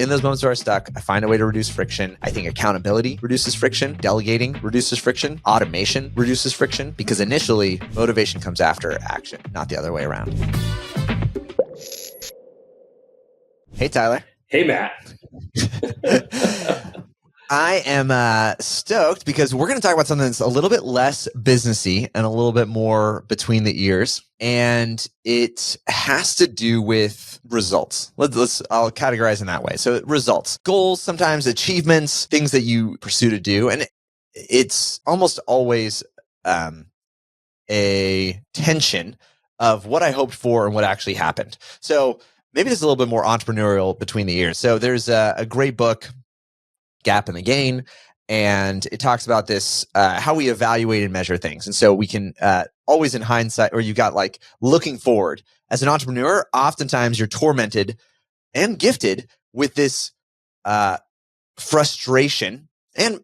in those moments where I'm stuck, I find a way to reduce friction. I think accountability reduces friction. Delegating reduces friction. Automation reduces friction, because initially motivation comes after action, not the other way around. Hey, Tyler. Hey, Matt. I am stoked because we're going to talk about something that's a little bit less businessy and a little bit more between the ears. And it has to do with results. I'll categorize in that way. So results, goals, sometimes achievements, things that you pursue to do. And it's almost always a tension of what I hoped for and what actually happened. So maybe this is a little bit more entrepreneurial between the ears. So there's a great book, Gap in the Gain, and it talks about this, how we evaluate and measure things. And so we can always in hindsight, or you got like looking forward. As an entrepreneur, oftentimes you're tormented and gifted with this frustration and,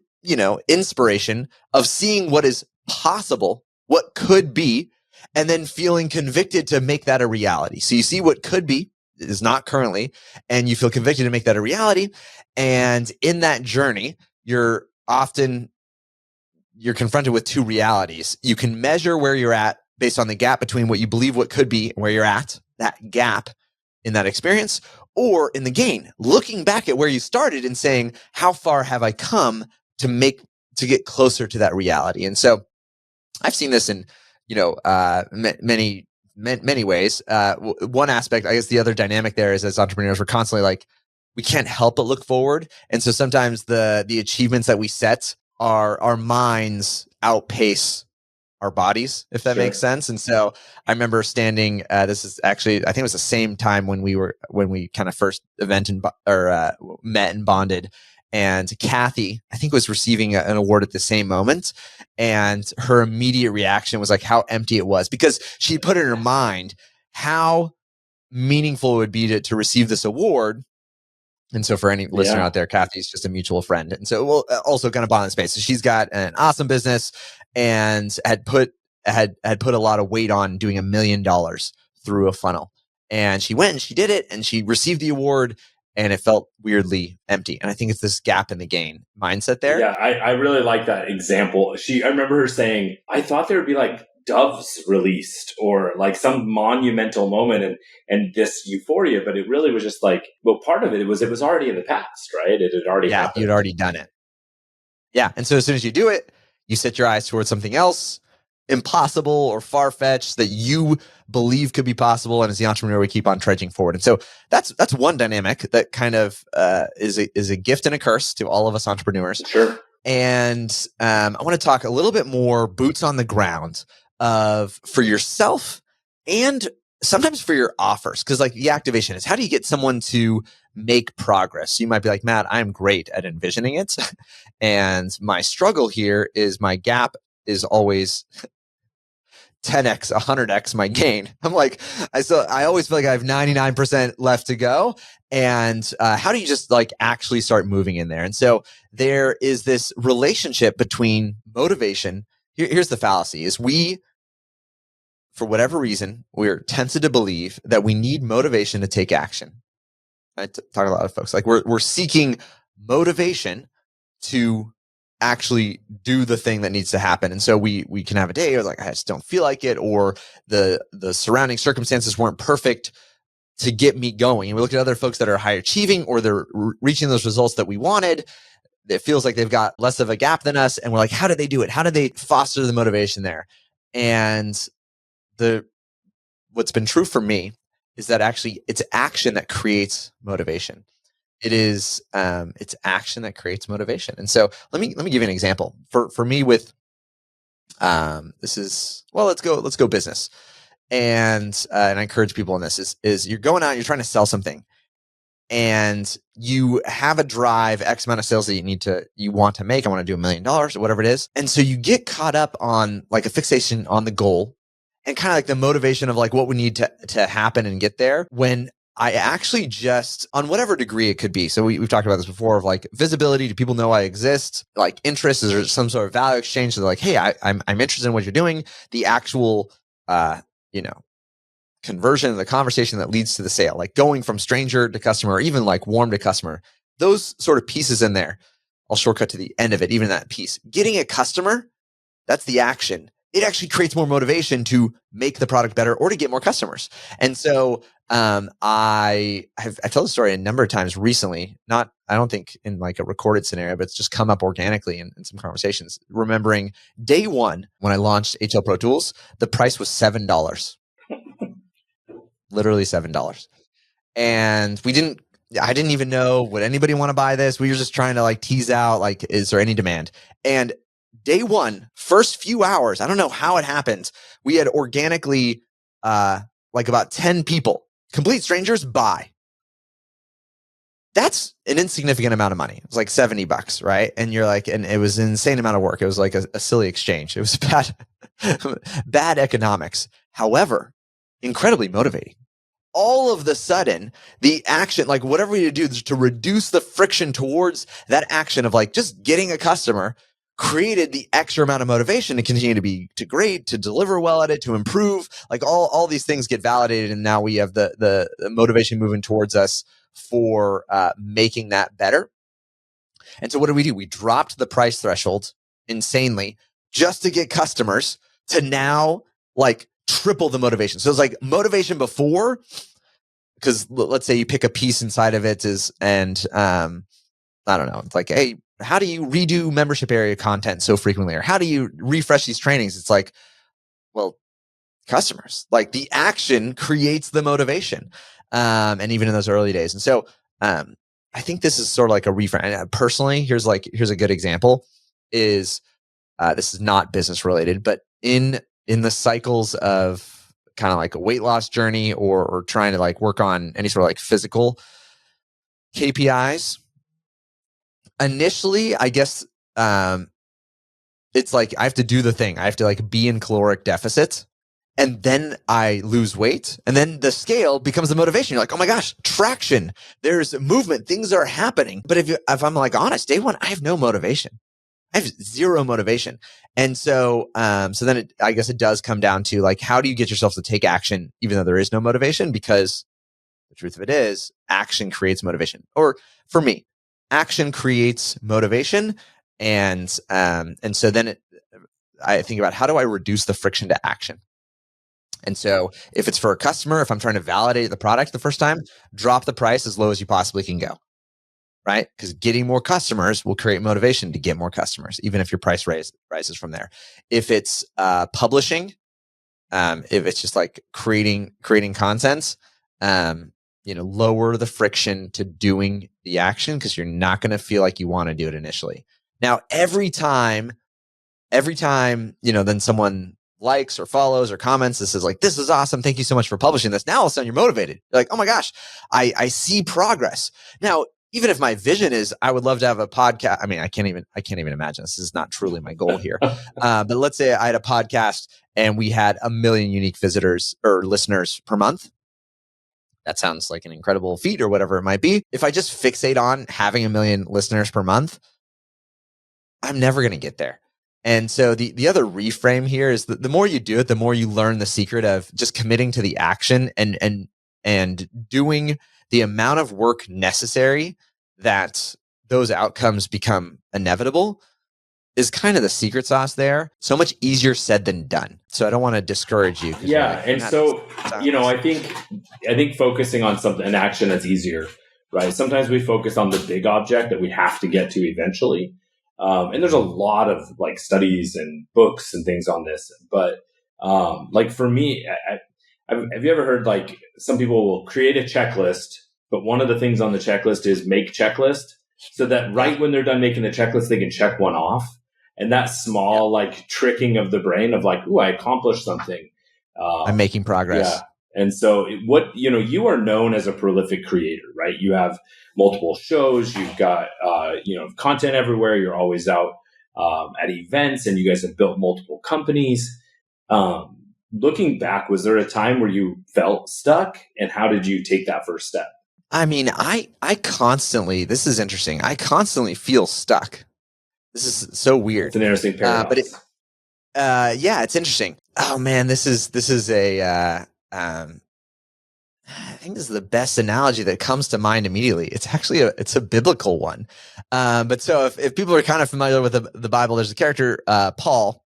inspiration of seeing what is possible, what could be, and then feeling convicted to make that a reality. So you see what could be, is not currently, and you feel convicted to make that a reality. And in that journey, you're confronted with two realities. You can measure where you're at based on the gap between what you believe what could be and where you're at, that gap in that experience, or in the gain, looking back at where you started and saying, how far have I come to get closer to that reality? And so I've seen this in, many ways. One aspect, I guess the other dynamic there is, as entrepreneurs, we're constantly like, we can't help but look forward. And so sometimes the achievements that we set, our minds outpace our bodies, if that makes sense. And so I remember standing, this is actually, I think it was the same time when we kind of first met and bonded. And Kathy, I think, was receiving an award at the same moment. And her immediate reaction was like how empty it was, because she put in her mind how meaningful it would be to receive this award. And so for any listener out there, Kathy's just a mutual friend. And so we'll also kind of bond in space. So she's got an awesome business and had put a lot of weight on doing $1 million through a funnel. And she went and she did it and she received the award. And it felt weirdly empty. And I think it's this gap in the gain mindset there. Yeah, I really like that example. I remember her saying, I thought there would be like doves released or like some monumental moment and this euphoria, but it really was just like, well, part of it was already in the past, right? It had already happened. You'd already done it. Yeah. And so as soon as you do it, you set your eyes towards something else, impossible or far-fetched that you believe could be possible. And as the entrepreneur, we keep on trudging forward. And so that's one dynamic that kind of is a gift and a curse to all of us entrepreneurs. Sure. And I want to talk a little bit more boots on the ground for yourself and sometimes for your offers. Because like the activation is, how do you get someone to make progress? So you might be like, Matt, I'm great at envisioning it. And my struggle here is my gap is always 10x, 100x my gain. I'm like, I always feel like I have 99% left to go. And how do you just like actually start moving in there? And so there is this relationship between motivation. Here's the fallacy: is we, for whatever reason, we're tempted to believe that we need motivation to take action. I talk to a lot of folks like we're seeking motivation to actually do the thing that needs to happen. And so we can have a day or like, I just don't feel like it, or the surrounding circumstances weren't perfect to get me going. And we look at other folks that are high achieving, or they're reaching those results that we wanted. It feels like they've got less of a gap than us. And we're like, how did they do it? How did they foster the motivation there? And what's been true for me is that actually it's action that creates motivation. It's action that creates motivation. And so let me give you an example. For me with let's go business. And I encourage people in this is you're going out, you're trying to sell something, and you have a drive, X amount of sales that you want to make. I want to do $1 million or whatever it is. And so you get caught up on like a fixation on the goal and kind of like the motivation of like what would need to happen and get there, when I actually just, on whatever degree it could be. So we've talked about this before, of like visibility. Do people know I exist? Like interest, is there some sort of value exchange? So they're like, hey, I'm interested in what you're doing. The actual, conversion, the conversation that leads to the sale, like going from stranger to customer, or even like warm to customer, those sort of pieces in there. I'll shortcut to the end of it, even that piece. Getting a customer, that's the action. It actually creates more motivation to make the product better or to get more customers. And so I told the story a number of times recently, I don't think in like a recorded scenario, but it's just come up organically in some conversations. Remembering day one when I launched HL Pro Tools, the price was $7. Literally $7. And I didn't even know, would anybody want to buy this? We were just trying to like tease out, like, is there any demand? And day one, first few hours, I don't know how it happened. We had organically, like about 10 people, complete strangers, buy. That's an insignificant amount of money. It was like $70, right? And you're like, and it was an insane amount of work. It was like a silly exchange. It was bad economics. However, incredibly motivating. All of the sudden, the action, like whatever we do to reduce the friction towards that action of like just getting a customer, created the extra amount of motivation to continue to be great, to deliver well at it, to improve. Like all these things get validated, and now we have the motivation moving towards us for making that better. And so what do? We dropped the price threshold insanely just to get customers, to now like triple the motivation. So it's like motivation before, because let's say you pick a piece inside of it and I don't know, it's like, hey, how do you redo membership area content so frequently? Or how do you refresh these trainings? It's like, well, customers, like the action creates the motivation. And even in those early days. And so I think this is sort of like a reframe. And personally, here's a good example is this is not business related, but in the cycles of kind of like a weight loss journey or trying to like work on any sort of like physical KPIs, initially, I guess it's like I have to do the thing. I have to like be in caloric deficit, and then I lose weight, and then the scale becomes the motivation. You're like, oh my gosh, traction. There's movement. Things are happening. But if I'm like honest, day one, I have no motivation. I have zero motivation. And so, then I guess it does come down to like, how do you get yourself to take action, even though there is no motivation? Because the truth of it is, action creates motivation. Or for me, action creates motivation. And so then I think about, how do I reduce the friction to action? And so if it's for a customer, if I'm trying to validate the product the first time, drop the price as low as you possibly can go. Right? Because getting more customers will create motivation to get more customers, even if your price rises from there. If it's publishing, if it's just like creating content, lower the friction to doing the action, because you're not going to feel like you want to do it initially. Now, every time, then someone likes or follows or comments, this is like, this is awesome. Thank you so much for publishing this. Now all of a sudden you're motivated. You're like, oh my gosh, I see progress. Now, even if my vision is, I would love to have a podcast. I mean, I can't even imagine. This is not truly my goal here. But let's say I had a podcast and we had 1 million unique visitors or listeners per month. That sounds like an incredible feat or whatever it might be. If I just fixate on having 1 million listeners per month, I'm never going to get there. And so the other reframe here is that the more you do it, the more you learn the secret of just committing to the action and doing the amount of work necessary that those outcomes become inevitable is kind of the secret sauce there. So much easier said than done. So I don't want to discourage you. Yeah. Like, and so, I think focusing on an action that's easier, right? Sometimes we focus on the big object that we have to get to eventually. And there's a lot of like studies and books and things on this, but like for me, have you ever heard like some people will create a checklist, but one of the things on the checklist is make checklist, so that right when they're done making the checklist, they can check one off. And that small like tricking of the brain of like, ooh, I accomplished something. I'm making progress. Yeah. And so you are known as a prolific creator, right? You have multiple shows, you've got, content everywhere. You're always out at events, and you guys have built multiple companies. Looking back, was there a time where you felt stuck, and how did you take that first step? I mean, I constantly, this is interesting. I constantly feel stuck. This is so weird. It's an interesting paradox. But yeah, it's interesting. Oh man, this is a I think this is the best analogy that comes to mind immediately. It's actually it's a biblical one. But so if people are kind of familiar with the Bible, there's a character, Paul,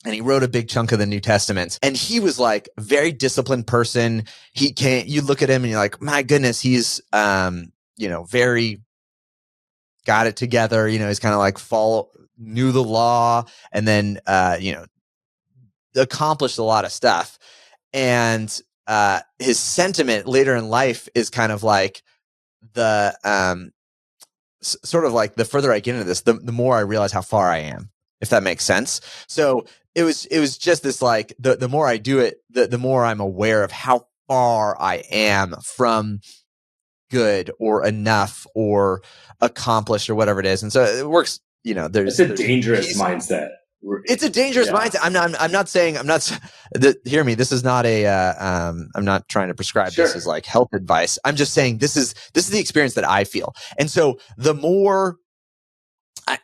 and he wrote a big chunk of the New Testament, and he was like a very disciplined person. You look at him and you're like, my goodness, he's, very got it together. He's kind of like knew the law, and then, accomplished a lot of stuff. And his sentiment later in life is kind of like sort of like the further I get into this, the more I realize how far I am, if that makes sense. So it was just this, like, the more I do it, the more I'm aware of how far I am from good or enough or accomplished or whatever it is. And so it works, it's a dangerous mindset. It's a dangerous mindset. I'm not saying, hear me. This is not I'm not trying to prescribe this as like health advice. I'm just saying this is the experience that I feel. And so the more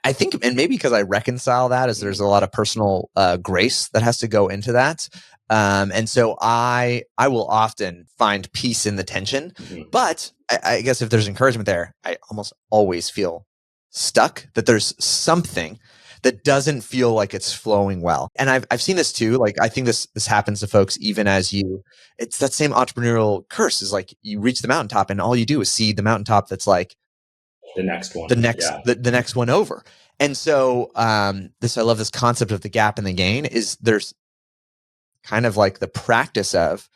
I think, and maybe because I reconcile that, is there's a lot of personal grace that has to go into that. And so I will often find peace in the tension, but I guess if there's encouragement there, I almost always feel stuck, that there's something that doesn't feel like it's flowing well. And I've seen this too. Like, I think this happens to folks even as it's that same entrepreneurial curse, is like you reach the mountaintop and all you do is see the mountaintop that's like the next one, the next one over. And so I love this concept of the gap and the gain. Is there's kind of like the practice of,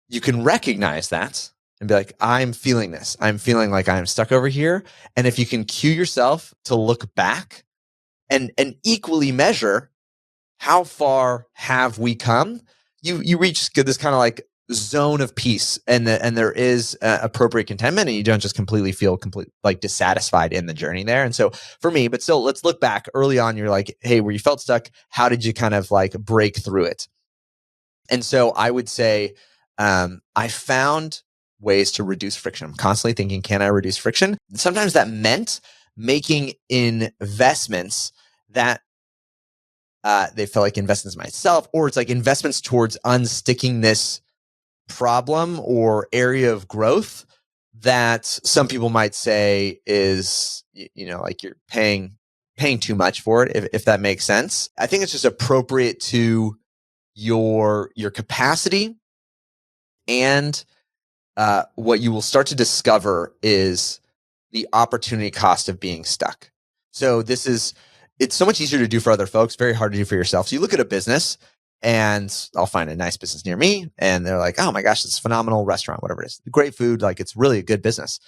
you can recognize that and be like, I'm feeling this. I'm feeling like I'm stuck over here. And if you can cue yourself to look back and equally measure how far have we come, you reach this kind of like zone of peace, and there is appropriate contentment, and you don't just completely feel like dissatisfied in the journey there. And so for me, but still, let's look back early on. You're like, hey, where you felt stuck, how did you kind of like break through it? And so I would say, I found ways to reduce friction. I'm constantly thinking, can I reduce friction? Sometimes that meant making investments that they felt like investments in myself, or it's like investments towards unsticking this problem or area of growth that some people might say is, like you're paying too much for it, if that makes sense. I think it's just appropriate to your capacity, and what you will start to discover is the opportunity cost of being stuck. So it's so much easier to do for other folks, very hard to do for yourself. So you look at a business, and I'll find a nice business near me, and they're like, oh my gosh, it's a phenomenal restaurant, whatever it is, great food, like it's really a good business.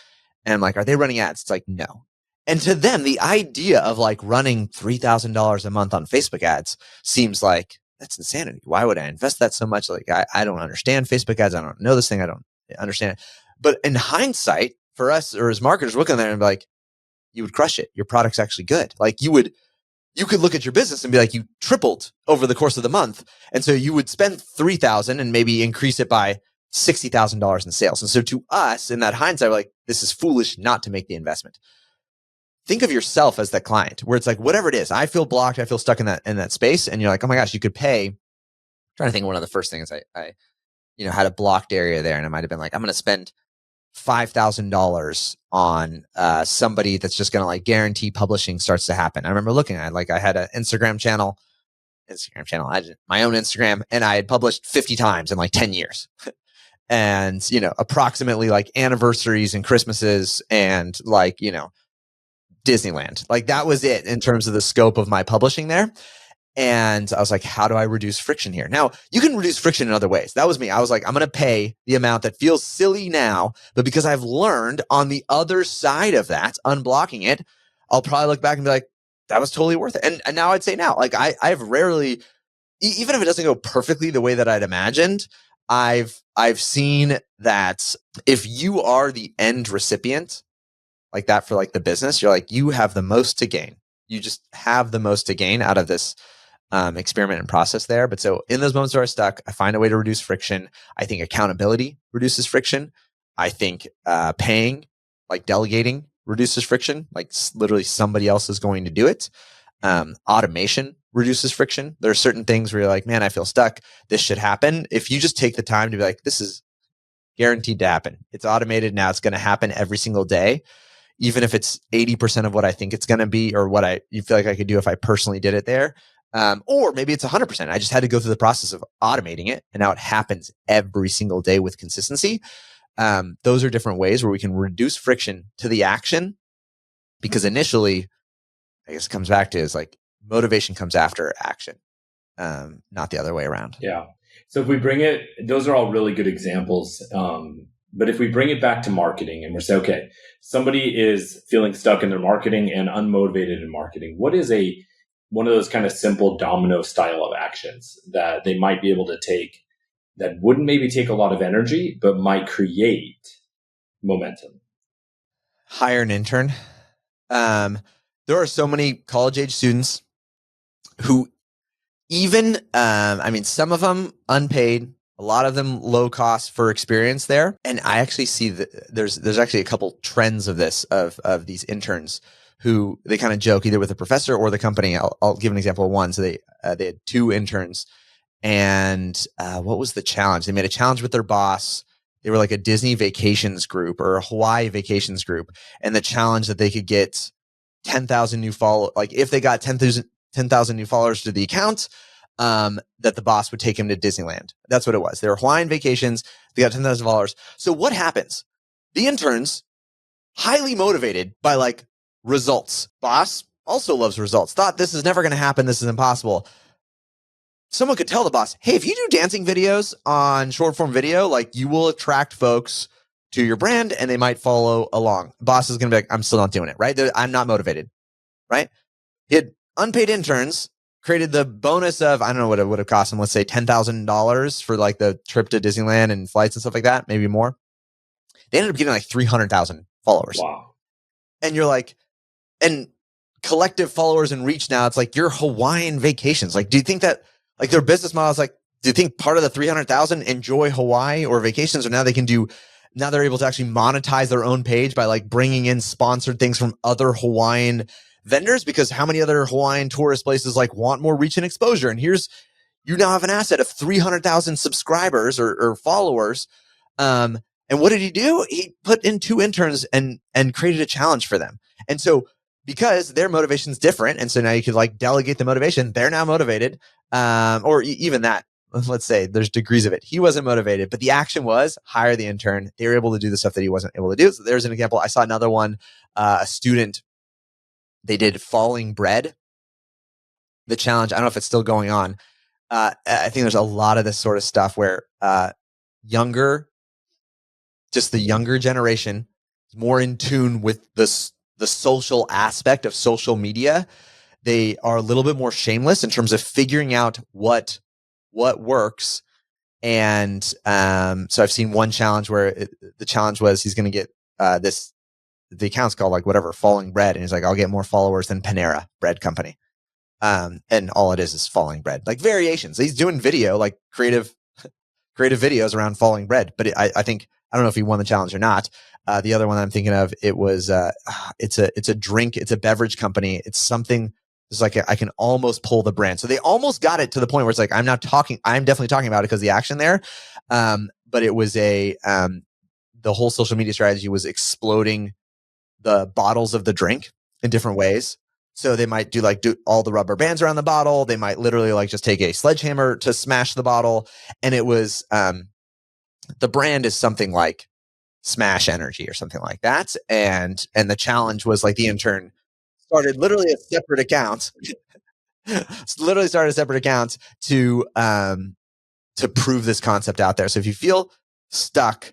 And I'm like, are they running ads? It's like, no. And to them, the idea of like running $3,000 a month on Facebook ads seems like, that's insanity. Why would I invest that so much? Like, I don't understand Facebook ads. I don't know this thing. I don't understand it. But in hindsight, for us, or as marketers, looking there and be like, you would crush it. Your product's actually good. Like you could look at your business and be like, you tripled over the course of the month. And so you would spend $3,000 and maybe increase it by $60,000 in sales. And so to us, in that hindsight, we're like, this is foolish not to make the investment. Think of yourself as that client, where it's like, whatever it is, I feel blocked, I feel stuck in that space. And you're like, oh my gosh, you could pay. I'm trying to think of one of the first things I had a blocked area there, and it might've been like, I'm going to spend $5,000 on somebody that's just going to like guarantee publishing starts to happen. I remember looking at it, like I had an Instagram channel, I did my own Instagram, and I had published 50 times in like 10 years. And, approximately like anniversaries and Christmases and like, Disneyland. Like that was it in terms of the scope of my publishing there. And I was like, how do I reduce friction here? Now, you can reduce friction in other ways. That was me. I was like, I'm going to pay the amount that feels silly now, but because I've learned on the other side of that, unblocking it, I'll probably look back and be like, that was totally worth it. And now I'd say now, like I've rarely, even if it doesn't go perfectly the way that I'd imagined, I've seen that if you are the end recipient like that for like the business, you're like, you have the most to gain. You just have the most to gain out of this experiment and process there. But so in those moments where I'm stuck, I find a way to reduce friction. I think accountability reduces friction. I think paying, like delegating, reduces friction. Like literally somebody else is going to do it. Automation reduces friction. There are certain things where you're like, man, I feel stuck. This should happen. If you just take the time to be like, this is guaranteed to happen. It's automated now. It's going to happen every single day, even if it's 80% of what I think it's going to be, or what you feel like I could do if I personally did it there. Or maybe it's 100%. I just had to go through the process of automating it, and now it happens every single day with consistency. Those are different ways where we can reduce friction to the action, because initially, I guess it comes back to is like motivation comes after action, not the other way around. Yeah. So if we bring it, those are all really good examples. But if we bring it back to marketing and we're saying, okay, somebody is feeling stuck in their marketing and unmotivated in marketing, what is one of those kind of simple domino style of actions that they might be able to take that wouldn't maybe take a lot of energy, but might create momentum? Hire an intern. There are so many college age students who even, some of them unpaid, a lot of them low cost for experience there. And I actually see that there's actually a couple trends of this, of these interns who they kind of joke either with the professor or the company. I'll give an example of one. So they had 2 interns, and what was the challenge? They made a challenge with their boss. They were like a Disney vacations group or a Hawaii vacations group. And the challenge that they could get 10,000 new followers, like if they got 10,000 new followers to the account, that the boss would take him to Disneyland. That's what it was. They were Hawaiian vacations. They got 10,000 followers. So what happens? The interns, highly motivated by like results. Boss also loves results. Thought this is never going to happen. This is impossible. Someone could tell the boss, hey, if you do dancing videos on short form video, like you will attract folks to your brand and they might follow along. Boss is going to be like, I'm still not doing it, right? I'm not motivated, right? He had unpaid interns, created the bonus of, I don't know what it would have cost him, let's say $10,000 for like the trip to Disneyland and flights and stuff like that, maybe more. They ended up getting like 300,000 followers. Wow. And you're like, and collective followers and reach now, it's like your Hawaiian vacations. Like, do you think that like their business model is like, do you think part of the 300,000 enjoy Hawaii or vacations? Or now they're able to actually monetize their own page by like bringing in sponsored things from other Hawaiian vendors, because how many other Hawaiian tourist places like want more reach and exposure? And you now have an asset of 300,000 subscribers or followers. And what did he do? He put in 2 interns and created a challenge for them. And so because their motivation is different, and so now you could like delegate the motivation, they're now motivated. Or even that, let's say there's degrees of it. He wasn't motivated, but the action was hire the intern. They were able to do the stuff that he wasn't able to do. So there's an example. I saw another one, a student, they did falling bread. The challenge, I don't know if it's still going on. I think there's a lot of this sort of stuff where the younger generation is more in tune with the social aspect of social media. They are a little bit more shameless in terms of figuring out what works. And so I've seen one challenge where the challenge was he's going to get the account's called like whatever, falling bread. And he's like, I'll get more followers than Panera bread company. And all it is falling bread, like variations. He's doing video, like creative videos around falling bread. But I think, I don't know if he won the challenge or not. The other one I'm thinking of, it was, it's a drink, it's a beverage company. It's something, it's like, I can almost pull the brand. So they almost got it to the point where it's like, I'm definitely talking about it because the action there. But it was the whole social media strategy was exploding the bottles of the drink in different ways. So they might do all the rubber bands around the bottle. They might literally like just take a sledgehammer to smash the bottle. And it was, the brand is something like Smash Energy or something like that. And the challenge was like the intern started literally a separate account, to prove this concept out there. So if you feel stuck,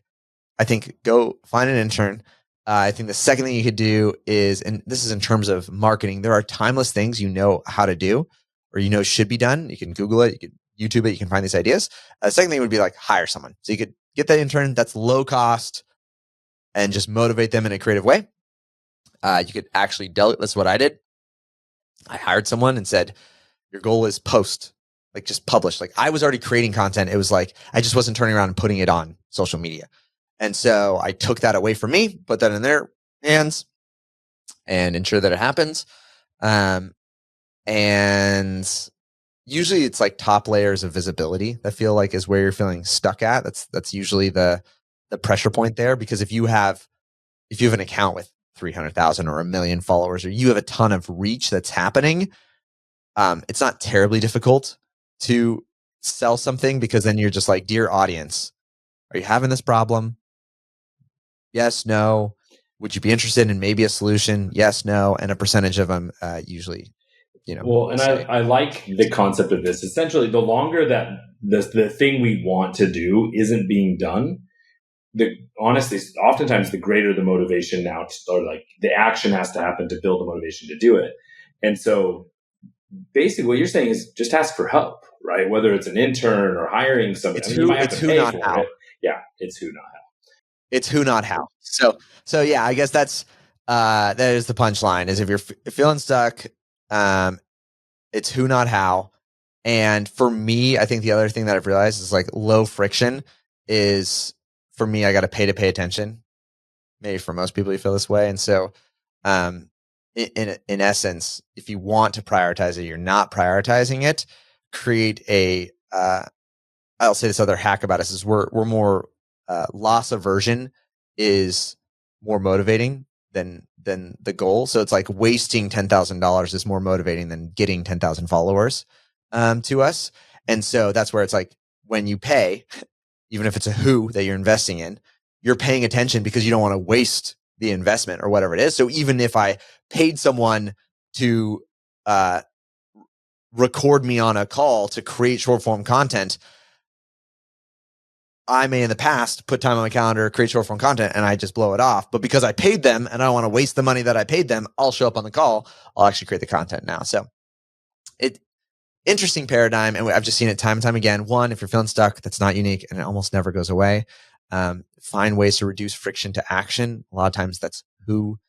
I think go find an intern. I think the second thing you could do is, and this is in terms of marketing, there are timeless things you know how to do or should be done. You can Google it, you can YouTube it, you can find these ideas. The second thing would be like hire someone. So you could get that intern that's low cost and just motivate them in a creative way. You could actually delegate. That's what I did. I hired someone and said, your goal is post, like just publish. Like I was already creating content. It was like, I just wasn't turning around and putting it on social media. And so I took that away from me, put that in their hands and ensure that it happens. And usually it's like top layers of visibility that feel like is where you're feeling stuck at. That's usually the the pressure point there, because if you have an account with 300,000 or 1 million followers, or you have a ton of reach that's happening, it's not terribly difficult to sell something, because then you're just like, dear audience, are you having this problem? Yes, no. Would you be interested in maybe a solution? Yes, no. And a percentage of them usually, Well, and I like the concept of this. Essentially, the longer that the thing we want to do isn't being done, honestly, oftentimes the greater the motivation now, or like the action has to happen to build the motivation to do it. And so basically what you're saying is just ask for help, right? Whether it's an intern or hiring somebody. It's who, it's who, not how. Yeah, it's who, not how. It's who, not how. So yeah, I guess that is the punchline, is if you're feeling stuck, it's who, not how. And for me, I think the other thing that I've realized is like low friction is, for me, I got to pay attention. Maybe for most people you feel this way. And so, in essence, if you want to prioritize it, you're not prioritizing it, create I'll say this other hack about us is we're more, loss aversion is more motivating than the goal. So it's like wasting $10,000 is more motivating than getting 10,000 followers to us. And so that's where it's like, when you pay, even if it's a who that you're investing in, you're paying attention because you don't want to waste the investment or whatever it is. So even if I paid someone to record me on a call to create short form content, I may in the past put time on my calendar, create short form content, and I just blow it off. But because I paid them and I don't want to waste the money that I paid them, I'll show up on the call. I'll actually create the content now. So interesting paradigm. And I've just seen it time and time again. One, if you're feeling stuck, that's not unique and it almost never goes away. Find ways to reduce friction to action. A lot of times that's who,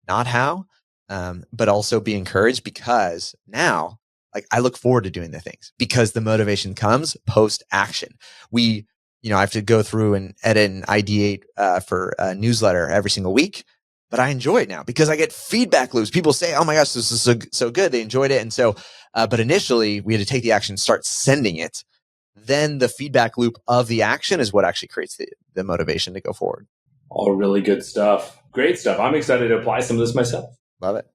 not how. But also be encouraged, because now, like, I look forward to doing the things, because the motivation comes post action. I have to go through and edit and ideate for a newsletter every single week, but I enjoy it now because I get feedback loops. People say, "Oh my gosh, this is so good." They enjoyed it. And so, but initially we had to take the action, start sending it. Then the feedback loop of the action is what actually creates the motivation to go forward. All really good stuff. Great stuff. I'm excited to apply some of this myself. Love it.